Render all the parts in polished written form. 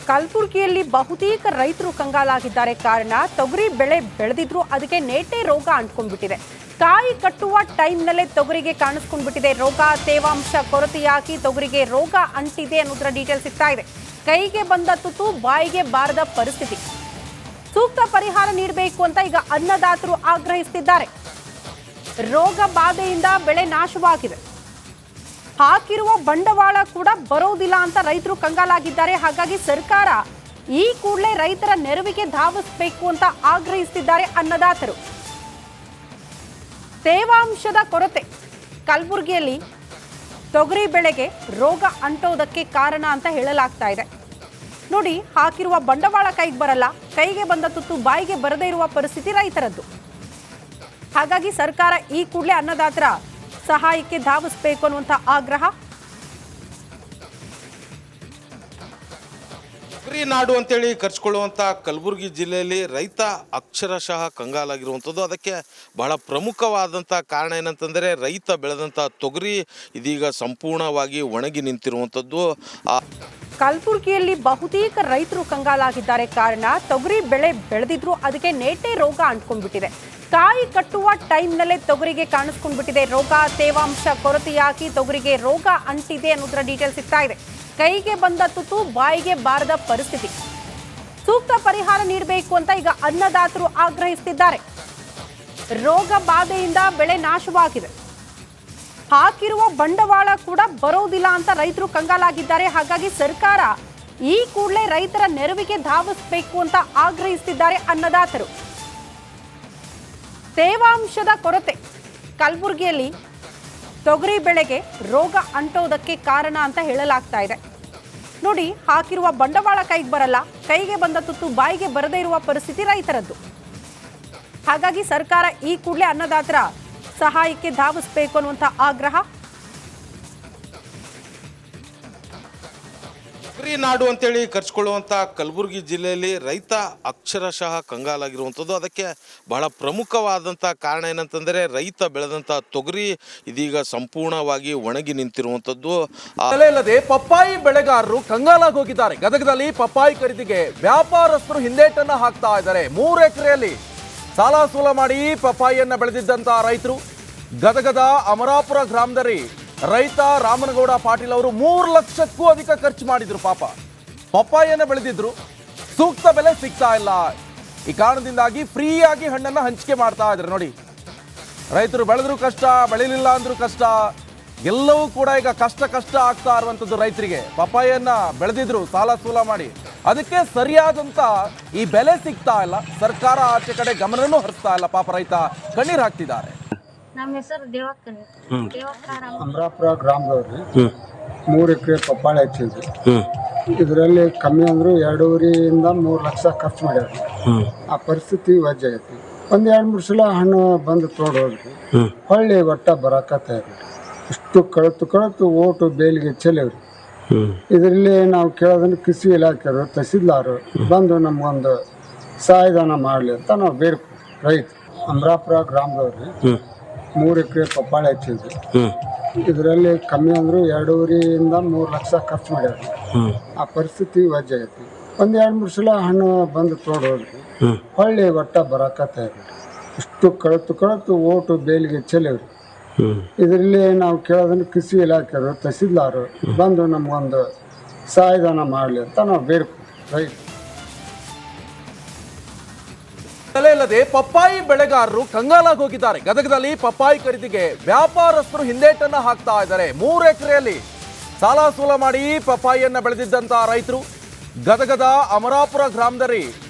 ಕಲಬುರಗಿಯಲ್ಲಿ ಬಹುತೇಕ ರೈತರು ಕಂಗಾಲಾಗಿದ್ದಾರೆ. ಕಾರಣ ತೊಗರಿ ಬೆಳೆ ಬೆಳೆದಿದ್ರು ಅದಕ್ಕೆ ನೇಟೆ ರೋಗ ಅಂಟ್ಕೊಂಡ್ಬಿಟ್ಟಿದೆ. ಕಾಯಿ ಕಟ್ಟುವ ಟೈಮ್ನಲ್ಲೇ ತೊಗರಿಗೆ ಕಾಣಿಸ್ಕೊಂಡ್ಬಿಟ್ಟಿದೆ ರೋಗ. ತೇವಾಂಶ ಕೊರತೆಯಾಗಿ ತೊಗರಿಗೆ ರೋಗ ಅಂಟಿದೆ ಅನ್ನೋದರ ಡೀಟೇಲ್ ಸಿಗ್ತಾ ಇದೆ. ಕೈಗೆ ಬಂದ ತುತ್ತು ಬಾಯಿಗೆ ಬಾರದ ಪರಿಸ್ಥಿತಿ. ಸೂಕ್ತ ಪರಿಹಾರ ನೀಡಬೇಕು ಅಂತ ಈಗ ಅನ್ನದಾತರು ಆಗ್ರಹಿಸುತ್ತಿದ್ದಾರೆ. ರೋಗ ಬಾಧೆಯಿಂದ ಬೆಳೆ ನಾಶವಾಗಿದೆ. ಹಾಕಿರುವ ಬಂಡವಾಳ ಕೂಡ ಬರೋದಿಲ್ಲ ಅಂತ ರೈತರು ಕಂಗಾಲಾಗಿದ್ದಾರೆ. ಹಾಗಾಗಿ ಸರ್ಕಾರ ಈ ಕೂಡಲೇ ರೈತರ ನೆರವಿಗೆ ಧಾವಿಸಬೇಕು ಅಂತ ಆಗ್ರಹಿಸುತ್ತಿದ್ದಾರೆ ಅನ್ನದಾತರು. ತೇವಾಂಶದ ಕೊರತೆ ಕಲಬುರಗಿಯಲ್ಲಿ ತೊಗರಿ ಬೆಳೆಗೆ ರೋಗ ಅಂಟೋದಕ್ಕೆ ಕಾರಣ ಅಂತ ಹೇಳಲಾಗ್ತಾ ಇದೆ. ನೋಡಿ, ಹಾಕಿರುವ ಬಂಡವಾಳ ಕೈಗೆ ಬರಲ್ಲ, ಕೈಗೆ ಬಂದ ತುತ್ತು ಬಾಯಿಗೆ ಬರದೇ ಇರುವ ಪರಿಸ್ಥಿತಿ ರೈತರದ್ದು. ಹಾಗಾಗಿ ಸರ್ಕಾರ ಈ ಕೂಡಲೇ ಅನ್ನದಾತರ ಸಹಾಯಕ್ಕೆ ಧಾವಿಸಬೇಕು ಅನ್ನುವಂಥ ಆಗ್ರಹ. ತೊಗರಿ ನಾಡು ಅಂತೇಳಿ ಕರ್ಸ್ಕೊಳ್ಳುವಂಥ ಕಲಬುರಗಿ ಜಿಲ್ಲೆಯಲ್ಲಿ ರೈತ ಅಕ್ಷರಶಃ ಕಂಗಾಲಾಗಿರುವಂಥದ್ದು. ಅದಕ್ಕೆ ಬಹಳ ಪ್ರಮುಖವಾದಂಥ ಕಾರಣ ಏನಂತಂದರೆ ರೈತ ಬೆಳೆದಂಥ ತೊಗರಿ ಇದೀಗ ಸಂಪೂರ್ಣವಾಗಿ ಒಣಗಿ ನಿಂತಿರುವಂಥದ್ದು. ಕಲಬುರಗಿಯಲ್ಲಿ ಬಹುತೇಕ ರೈತರು ಕಂಗಾಲಾಗಿದ್ದಾರೆ. ಕಾರಣ ತೊಗರಿ ಬೆಳೆ ಬೆಳೆದಿದ್ರು ಅದಕ್ಕೆ ನೇಟೆ ರೋಗ ಅಂಟ್ಕೊಂಡ್ಬಿಟ್ಟಿದೆ. ಕಾಯಿ ಕಟ್ಟುವ ಟೈಮ್ನಲ್ಲೇ ತೊಗರಿಗೆ ಕಾಣಿಸ್ಕೊಂಡ್ಬಿಟ್ಟಿದೆ ರೋಗ. ತೇವಾಂಶ ಕೊರತೆಯಾಗಿ ತೊಗರಿಗೆ ರೋಗ ಅಂಟಿದೆ ಅನ್ನೋದರ ಡೀಟೇಲ್ ಸಿಗ್ತಾ ಇದೆ. ಕೈಗೆ ಬಂದ ತುತ್ತು ಬಾಯಿಗೆ ಬಾರದ ಪರಿಸ್ಥಿತಿ. ಸೂಕ್ತ ಪರಿಹಾರ ನೀಡಬೇಕು ಅಂತ ಈಗ ಅನ್ನದಾತರು ಆಗ್ರಹಿಸುತ್ತಿದ್ದಾರೆ. ರೋಗ ಬಾಧೆಯಿಂದ ಬೆಳೆ ನಾಶವಾಗಿದೆ. ಹಾಕಿರುವ ಬಂಡವಾಳ ಕೂಡ ಬರೋದಿಲ್ಲ ಅಂತ ರೈತರು ಕಂಗಾಲಾಗಿದ್ದಾರೆ. ಹಾಗಾಗಿ ಸರ್ಕಾರ ಈ ಕೂಡಲೇ ರೈತರ ನೆರವಿಗೆ ಧಾವಿಸಬೇಕು ಅಂತ ಆಗ್ರಹಿಸುತ್ತಿದ್ದಾರೆ ಅನ್ನದಾತರು. ತೇವಾಂಶದ ಕೊರತೆ ಕಲಬುರಗಿಯಲ್ಲಿ ತೊಗರಿ ಬೆಳೆಗೆ ರೋಗ ಅಂಟೋದಕ್ಕೆ ಕಾರಣ ಅಂತ ಹೇಳಲಾಗ್ತಾ ಇದೆ. ನೋಡಿ, ಹಾಕಿರುವ ಬಂಡವಾಳ ಕೈಗೆ ಬರಲ್ಲ, ಕೈಗೆ ಬಂದ ತುತ್ತು ಬಾಯಿಗೆ ಬರದೇ ಇರುವ ಪರಿಸ್ಥಿತಿ ರೈತರದ್ದು. ಹಾಗಾಗಿ ಸರ್ಕಾರ ಈ ಕೂಡಲೇ ಅನ್ನದಾತರ ಸಹಾಯಕ್ಕೆ ಧಾವಿಸಬೇಕು ಅನ್ನುವಂಥ ಆಗ್ರಹ. ತೊಗರಿ ನಾಡು ಅಂತೇಳಿ ಕರ್ಸ್ಕೊಳ್ಳುವಂಥ ಕಲಬುರಗಿ ಜಿಲ್ಲೆಯಲ್ಲಿ ರೈತ ಅಕ್ಷರಶಃ ಕಂಗಾಲಾಗಿರುವಂಥದ್ದು. ಅದಕ್ಕೆ ಬಹಳ ಪ್ರಮುಖವಾದಂಥ ಕಾರಣ ಏನಂತಂದರೆ ರೈತ ಬೆಳೆದಂಥ ತೊಗರಿ ಇದೀಗ ಸಂಪೂರ್ಣವಾಗಿ ಒಣಗಿ ನಿಂತಿರುವಂಥದ್ದು. ಇಲ್ಲದೆ ಪಪ್ಪಾಯಿ ಬೆಳೆಗಾರರು ಕಂಗಾಲಾಗಿ ಹೋಗಿದ್ದಾರೆ. ಗದಗದಲ್ಲಿ ಪಪ್ಪಾಯಿ ಖರೀದಿಗೆ ವ್ಯಾಪಾರಸ್ಥರು ಹಿಂದೇಟನ್ನ ಹಾಕ್ತಾ ಇದ್ದಾರೆ. 3 ಎಕರೆಯಲ್ಲಿ ಸಾಲ ಸೂಲ ಮಾಡಿ ಪಪ್ಪಾಯಿಯನ್ನ ಬೆಳೆದಿದ್ದಂತ ರೈತರು ಗದಗದ ಅಮರಾಪುರ ಗ್ರಾಮದಲ್ಲಿ ರೈತ ರಾಮನಗೌಡ ಪಾಟೀಲ್ ಅವರು 3 ಲಕ್ಷಕ್ಕೂ ಅಧಿಕ ಖರ್ಚು ಮಾಡಿದ್ರು. ಪಾಪ ಪಪ್ಪಾಯಿಯನ್ನ ಬೆಳೆದಿದ್ರು, ಸೂಕ್ತ ಬೆಲೆ ಸಿಗ್ತಾ ಇಲ್ಲ. ಈ ಕಾರಣದಿಂದಾಗಿ ಫ್ರೀಯಾಗಿ ಹಣ್ಣನ್ನ ಹಂಚಿಕೆ ಮಾಡ್ತಾ ಇದ್ರು. ನೋಡಿ, ರೈತರು ಬೆಳೆದ್ರು ಕಷ್ಟ, ಬೆಳಿಲಿಲ್ಲ ಅಂದ್ರೂ ಕಷ್ಟ, ಎಲ್ಲವೂ ಕೂಡ ಈಗ ಕಷ್ಟ ಆಗ್ತಾ ಇರುವಂಥದ್ದು ರೈತರಿಗೆ. ಪಪ್ಪಾಯಿಯನ್ನ ಬೆಳೆದಿದ್ರು ಸಾಲ ಸೂಲ ಮಾಡಿ, ಅದಕ್ಕೆ ಸರಿಯಾದಂತ ಈ ಬೆಲೆ ಸಿಗ್ತಾ ಇಲ್ಲ. ಸರ್ಕಾರ ಆಚೆ ಕಡೆ ಗಮನನೂ ಹರಿಸ್ತಾ ಇಲ್ಲ. ಪಾಪ ರೈತ ಕಣ್ಣೀರು ಹಾಕ್ತಿದ್ದಾರೆ. ನಮ್ಮ ಹೆಸರು ದೇವಕ್ಕನ. ಅಮರಾಪುರ ಗ್ರಾಮದವ್ರಿ 3 ಎಕರೆ ಪಪ್ಪಾಳಿ ಹಚ್ಚಿದ್ವಿ. ಇದರಲ್ಲಿ ಕಮ್ಮಿ ಅಂದ್ರು 2.5 3 ಲಕ್ಷ ಖರ್ಚು ಮಾಡ್ಯಾರ. ಆ ಪರಿಸ್ಥಿತಿ ವಜ್ಜಾಗೈತಿ. 1-2-3 ಸಲ ಹಣ್ಣು ಬಂದು ತೋಡೋದ್ರಿ, ಹೊಳ್ಳಿ ಒಟ್ಟ ಬರಾಕತ್ತಾರ್ರಿ. ಇಷ್ಟು ಕಳತು ಓಟು ಬೇಲಿಗೆ ಚೆಲ್ಲವ್ರಿ. ಇದರಲ್ಲಿ ನಾವು ಕೇಳೋದನ್ನು ಕೃಷಿ ಇಲಾಖೆಯವರು ತಹಸೀಲ್ದಾರು ಬಂದು ನಮ್ಗೊಂದು ಸಹಾಯಧನ ಮಾಡಲಿ ಅಂತ ನಾವು ಬೇಕು. ರೈತ ಅಮರಾಪುರ ಗ್ರಾಮದವ್ರಿ 3 ಎಕರೆ ಪಪ್ಪಾಳಿ ಹಚ್ಚಿದ್ವಿ. ಇದರಲ್ಲಿ ಕಮ್ಮಿ ಅಂದ್ರು 2.5 3 ಲಕ್ಷ ಖರ್ಚು ಮಾಡ್ಯಾರ. ಆ ಪರಿಸ್ಥಿತಿ ವಜ್ಜಾಗೈತಿ. 1-2-3 ಸಲ ಹಣ್ಣು ಬಂದು ತೋಡೋದ್ರಿ, ಹೊಳ್ಳಿ ಒಟ್ಟ ಬರಾಕತ್ತಾರ್ರಿ. ಇಷ್ಟು ಕಳತು ಓಟು ಬೇಲಿಗೆ ಚೆಲ್ಲವ್ರಿ. ಇದರಲ್ಲಿ ನಾವು ಕೇಳೋದನ್ನು ಕೃಷಿ ಇಲಾಖೆಯವರು ತಹಸೀಲ್ದಾರು ಬಂದು ನಮ್ಗೊಂದು ಸಹಾಯಧನ ಮಾಡಲಿ ಅಂತ ನಾವು ಬೇಕು. ರೈತ ಇಲ್ಲದೆ ಪಪ್ಪಾಯಿ ಬೆಳೆಗಾರರು ಕಂಗಾಲಾಗಿ ಹೋಗಿದ್ದಾರೆ. ಗದಗದಲ್ಲಿ ಪಪ್ಪಾಯಿ ಖರೀದಿಗೆ ವ್ಯಾಪಾರಸ್ಥರು ಹಿಂದೇಟನ್ನ ಹಾಕ್ತಾ ಇದ್ದಾರೆ. 3 ಎಕರೆಯಲ್ಲಿ ಸಾಲ ಸೂಲ ಮಾಡಿ ಪಪ್ಪಾಯಿಯನ್ನ ಬೆಳೆದಿದ್ದಂತ ರೈತರು ಗದಗದ ಅಮರಾಪುರ ಗ್ರಾಮದಲ್ಲಿ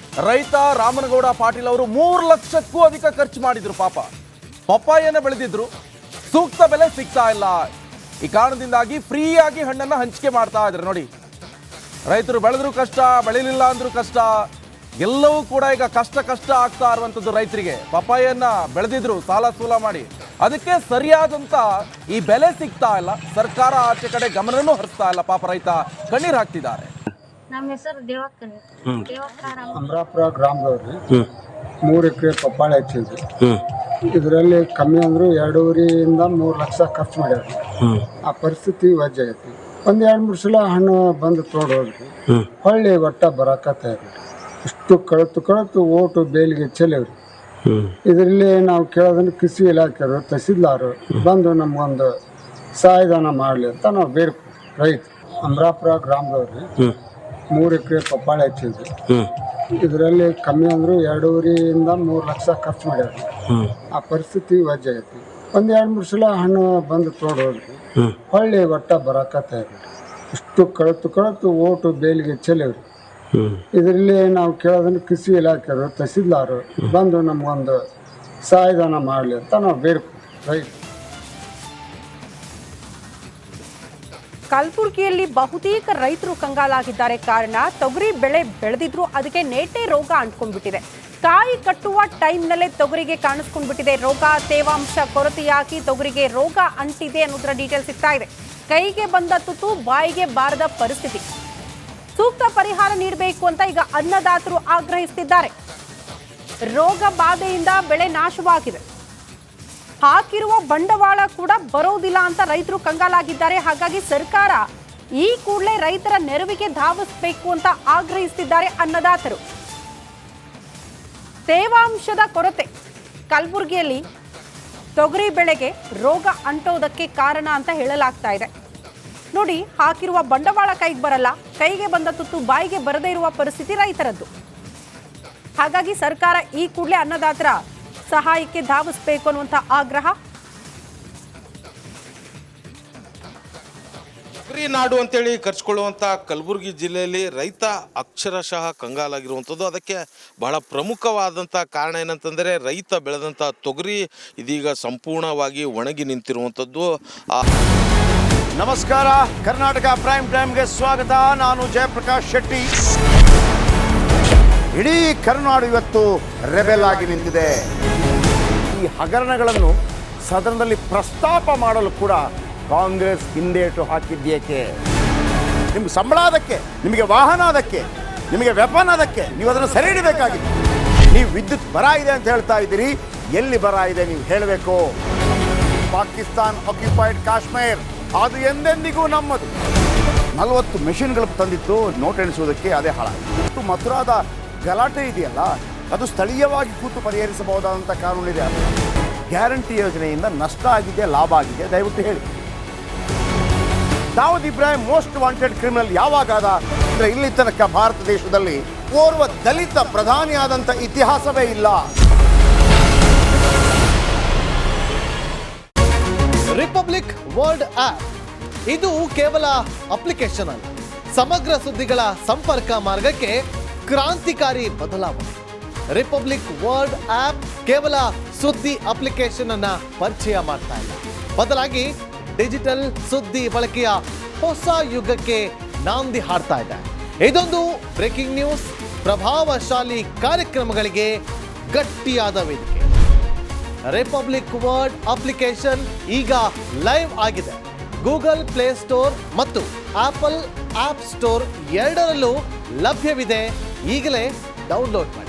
ರೈತ ರಾಮನಗೌಡ ಪಾಟೀಲ್ ಅವರು 3 ಲಕ್ಷಕ್ಕೂ ಅಧಿಕ ಖರ್ಚು ಮಾಡಿದ್ರು. ಪಾಪ ಪಪ್ಪಾಯಿಯನ್ನ ಬೆಳೆದಿದ್ರು, ಸೂಕ್ತ ಬೆಲೆ ಸಿಗ್ತಾ ಇಲ್ಲ. ಈ ಕಾರಣದಿಂದಾಗಿ ಫ್ರೀಯಾಗಿ ಹಣ್ಣನ್ನ ಹಂಚಿಕೆ ಮಾಡ್ತಾ ಇದ್ರು. ನೋಡಿ, ರೈತರು ಬೆಳೆದ್ರು ಕಷ್ಟ, ಬೆಳಿಲಿಲ್ಲ ಅಂದ್ರೂ ಕಷ್ಟ, ಎಲ್ಲವೂ ಕೂಡ ಈಗ ಕಷ್ಟ ಆಗ್ತಾ ಇರುವಂಥದ್ದು ರೈತರಿಗೆ. ಪಪ್ಪಾಯಿಯನ್ನ ಬೆಳೆದಿದ್ರು ಸಾಲ ಸೂಲ ಮಾಡಿ, ಅದಕ್ಕೆ ಸರಿಯಾದಂತ ಈ ಬೆಲೆ ಸಿಗ್ತಾ ಇಲ್ಲ. ಸರ್ಕಾರ ಆಚೆ ಕಡೆ ಗಮನನೂ ಹರಿಸ್ತಾ ಇಲ್ಲ. ಪಾಪ ರೈತ ಕಣ್ಣೀರು ಹಾಕ್ತಿದ್ದಾರೆ. ನಮ್ಮ ಹೆಸರು ದೇವಕ್ಕನ. ಅಮರಾಪುರ ಗ್ರಾಮದವ್ರಿ 3 ಎಕರೆ ಪಪ್ಪಾಳಿ ಹಚ್ಚಿದ್ವಿ. ಇದರಲ್ಲಿ ಕಮ್ಮಿ ಅಂದ್ರು 2.5 3 ಲಕ್ಷ ಖರ್ಚು ಮಾಡ್ಯಾರ. ಆ ಪರಿಸ್ಥಿತಿ ವಜ್ಜಾಗೈತಿ. ಒಂದು 2-3 ಸಲ ಹಣ್ಣು ಬಂದು ತೋಡೋದ್ರಿ ಹೊಳ್ಳಿ ಒಟ್ಟ ಬರಾಕತ್ತಾರ್ರಿ. ಇಷ್ಟು ಕಳತು ಓಟು ಬೇಲಿಗೆ ಚೆಲ್ಲವ್ರಿ. ಇದರಲ್ಲಿ ನಾವು ಕೇಳೋದನ್ನು ಕೃಷಿ ಇಲಾಖೆಯವರು ತಹಸೀಲ್ದಾರು ಬಂದು ನಮಗೊಂದು ಸಹಾಯಧನ ಮಾಡಲಿ ಅಂತ ನಾವು ಬೇಕು. ರೈತ ಅಮರಾಪುರ ಗ್ರಾಮದವ್ರಿ 3 ಎಕರೆ ಪಪ್ಪಾಳಿ ಹಚ್ಚಿದ್ರಿ. ಇದರಲ್ಲಿ ಕಮ್ಮಿ ಅಂದರೂ 2.5 - 3 ಲಕ್ಷ ಖರ್ಚು ಮಾಡ್ಯಾರ. ಆ ಪರಿಸ್ಥಿತಿ ವಜ್ಜೆ ಐತಿ. ಒಂದು 2-3 ಸಲ ಹಣ್ಣು ಬಂದು ತೋಡೋದ್ರಿ ಹೊಳ್ಳಿ ಒಟ್ಟ ಬರಾಕತ್ತಾರ್ರಿ. ಇಷ್ಟು ಕಳತು ಓಟು ಬೇಲಿಗೆ ಚೆಲ್ಲವ್ರಿ. ಇದರಲ್ಲಿ ನಾವು ಕೇಳೋದನ್ನು ಕೃಷಿ ಇಲಾಖೆಯವರು ತಹಸೀಲ್ದಾರು ಬಂದು ನಮಗೊಂದು ಸಹಾಯಧನ ಮಾಡಲಿ ಅಂತ ನಾವು ಬೇಕು. ರೈತ ಕಲಬುರಗಿಯಲ್ಲಿ ಬಹುತೇಕ ರೈತರು ಕಂಗಾಲಾಗಿದ್ದಾರೆ. ಕಾರಣ ತೊಗರಿ ಬೆಳೆ ಬೆಳೆದಿದ್ರು ಅದಕ್ಕೆ ನೇಟೆ ರೋಗ ಅಂಟ್ಕೊಂಡ್ಬಿಟ್ಟಿದೆ. ಕಾಯಿ ಕಟ್ಟುವ ಟೈಮ್ನಲ್ಲೇ ತೊಗರಿಗೆ ಕಾಣಿಸ್ಕೊಂಡ್ಬಿಟ್ಟಿದೆ ರೋಗ. ತೇವಾಂಶ ಕೊರತೆಯಾಗಿ ತೊಗರಿಗೆ ರೋಗ ಅಂಟಿದೆ ಅನ್ನೋದರ ಡೀಟೇಲ್ಸ್ ಸಿಗ್ತಾ ಇದೆ. ಕೈಗೆ ಬಂದ ತುತ್ತು ಬಾಯಿಗೆ ಬಾರದ ಪರಿಸ್ಥಿತಿ. ಸೂಕ್ತ ಪರಿಹಾರ ನೀಡಬೇಕು ಅಂತ ಈಗ ಅನ್ನದಾತರು ಆಗ್ರಹಿಸುತ್ತಿದ್ದಾರೆ. ರೋಗ ಬಾಧೆಯಿಂದ ಬೆಳೆ ನಾಶವಾಗಿದೆ. ಹಾಕಿರುವ ಬಂಡವಾಳ ಕೂಡ ಬರೋದಿಲ್ಲ ಅಂತ ರೈತರು ಕಂಗಾಲಾಗಿದ್ದಾರೆ. ಹಾಗಾಗಿ ಸರ್ಕಾರ ಈ ಕೂಡಲೇ ರೈತರ ನೆರವಿಗೆ ಧಾವಿಸಬೇಕು ಅಂತ ಆಗ್ರಹಿಸುತ್ತಿದ್ದಾರೆ ಅನ್ನದಾತರು. ತೇವಾಂಶದ ಕೊರತೆ ಕಲಬುರಗಿಯಲ್ಲಿ ತೊಗರಿ ಬೆಳೆಗೆ ರೋಗ ಅಂಟೋದಕ್ಕೆ ಕಾರಣ ಅಂತ ಹೇಳಲಾಗ್ತಾ ಇದೆ. ನೋಡಿ, ಹಾಕಿರುವ ಬಂಡವಾಳ ಕೈಗೆ ಬರಲ್ಲ, ಕೈಗೆ ಬಂದ ತುತ್ತು ಬಾಯಿಗೆ ಬರದೇ ಇರುವ ಪರಿಸ್ಥಿತಿ ರೈತರದ್ದು. ಹಾಗಾಗಿ ಸರ್ಕಾರ ಈ ಕೂಡಲೇ ಅನ್ನದಾತರ ಸಹಾಯಕ್ಕೆ ಧಾವಿಸಬೇಕು ಅನ್ನುವಂಥ ಆಗ್ರಹ. ತೊಗರಿ ನಾಡು ಅಂತೇಳಿ ಕರ್ಸ್ಕೊಳ್ಳುವಂಥ ಕಲಬುರಗಿ ಜಿಲ್ಲೆಯಲ್ಲಿ ರೈತ ಅಕ್ಷರಶಃ ಕಂಗಾಲಾಗಿರುವಂಥದ್ದು. ಅದಕ್ಕೆ ಬಹಳ ಪ್ರಮುಖವಾದಂಥ ಕಾರಣ ಏನಂತಂದರೆ ರೈತ ಬೆಳೆದಂಥ ತೊಗರಿ ಇದೀಗ ಸಂಪೂರ್ಣವಾಗಿ ಒಣಗಿ ನಿಂತಿರುವಂಥದ್ದು. ನಮಸ್ಕಾರ, ಕರ್ನಾಟಕ ಪ್ರೈಮ್ ಟೈಮ್ಗೆ ಸ್ವಾಗತ. ನಾನು ಜಯಪ್ರಕಾಶ್ ಶೆಟ್ಟಿ. ಇಡೀ ಕರುನಾಡು ಇವತ್ತು ರೆಬೆಲ್ ಆಗಿ ನಿಂತಿದೆ. ಈ ಹಗರಣಗಳನ್ನು ಸದನದಲ್ಲಿ ಪ್ರಸ್ತಾಪ ಮಾಡಲು ಕೂಡ ಕಾಂಗ್ರೆಸ್ ಹಿಂದೇಟು ಹಾಕಿದ್ದೇಕೆ? ನಿಮ್ಗೆ ಸಂಬಳ ಅದಕ್ಕೆ, ನಿಮಗೆ ವಾಹನ ಅದಕ್ಕೆ, ನಿಮಗೆ ವೆಪನ್ ಅದಕ್ಕೆ, ನೀವು ಅದನ್ನು ಸೆರೆ ಹಿಡಿಬೇಕಾಗಿದೆ. ನೀವು ವಿದ್ಯುತ್ ಬರ ಇದೆ ಅಂತ ಹೇಳ್ತಾ ಇದ್ದೀರಿ, ಎಲ್ಲಿ ಬರ ಇದೆ ನೀವು ಹೇಳಬೇಕು. ಪಾಕಿಸ್ತಾನ್ ಆಕ್ಯುಪೈಡ್ ಕಾಶ್ಮೀರ್ ಅದು ಎಂದೆಂದಿಗೂ ನಮ್ಮದು. 40 ಮೆಷಿನ್ಗಳು ತಂದಿತ್ತು ನೋಟ್ ಎಣಿಸುವುದಕ್ಕೆ, ಅದೇ ಹಾಳಾಯಿತು. ಮಥುರಾದ ಗಲಾಟೆ ಇದೆಯಲ್ಲ, ಅದು ಸ್ಥಳೀಯವಾಗಿ ಕೂತು ಪರಿಹರಿಸಬಹುದಾದಂಥ ಕಾನೂನಿದೆ. ಗ್ಯಾರಂಟಿ ಯೋಜನೆಯಿಂದ ನಷ್ಟ ಆಗಿದೆ, ಲಾಭ ಆಗಿದೆ, ದಯವಿಟ್ಟು ಹೇಳಿ. Dawood Ibrahim most wanted criminal ಯಾವಾಗಾದ ಅಂದರೆ ಇಲ್ಲಿ ತನಕ ಭಾರತ ದೇಶದಲ್ಲಿ ಓರ್ವ ದಲಿತ ಪ್ರಧಾನಿಯಾದಂಥ ಇತಿಹಾಸವೇ ಇಲ್ಲ. ರಿಪಬ್ಲಿಕ್ ವರ್ಲ್ಡ್ ಆಪ್ ಇದು ಕೇವಲ ಅಪ್ಲಿಕೇಶನ್ ಅಲ್ಲ, ಸಮಗ್ರ ಸುದ್ದಿಗಳ ಸಂಪರ್ಕ ಮಾರ್ಗಕ್ಕೆ ಕ್ರಾಂತಿಕಾರಿ ಬದಲಾವಣೆ. ರಿಪಬ್ಲಿಕ್ ವರ್ಲ್ಡ್ ಆಪ್ ಕೇವಲ ಸುದ್ದಿ ಅಪ್ಲಿಕೇಶನ್ ಅನ್ನ ಪರಿಚಯ ಮಾಡ್ತಾ ಇಲ್ಲ, ಬದಲಾಗಿ ಡಿಜಿಟಲ್ ಸುದ್ದಿ ಬಳಕೆಯ ಹೊಸ ಯುಗಕ್ಕೆ ನಾಂದಿ ಹಾಡ್ತಾ ಇದೆ. ಇದೊಂದು ಬ್ರೇಕಿಂಗ್ ನ್ಯೂಸ್, ಪ್ರಭಾವಶಾಲಿ ಕಾರ್ಯಕ್ರಮಗಳಿಗೆ ಗಟ್ಟಿಯಾದ ವೇದಿಕೆ. ರಿಪಬ್ಲಿಕ್ ವರ್ಲ್ಡ್ ಅಪ್ಲಿಕೇಶನ್ ಈಗ ಲೈವ್ ಆಗಿದೆ. ಗೂಗಲ್ ಪ್ಲೇ ಸ್ಟೋರ್ ಮತ್ತು ಆಪಲ್ ಆಪ್ ಸ್ಟೋರ್ ಎರಡರಲ್ಲೂ ಲಭ್ಯವಿದೆ. ಈಗಲೇ ಡೌನ್ಲೋಡ್ ಮಾಡಿ.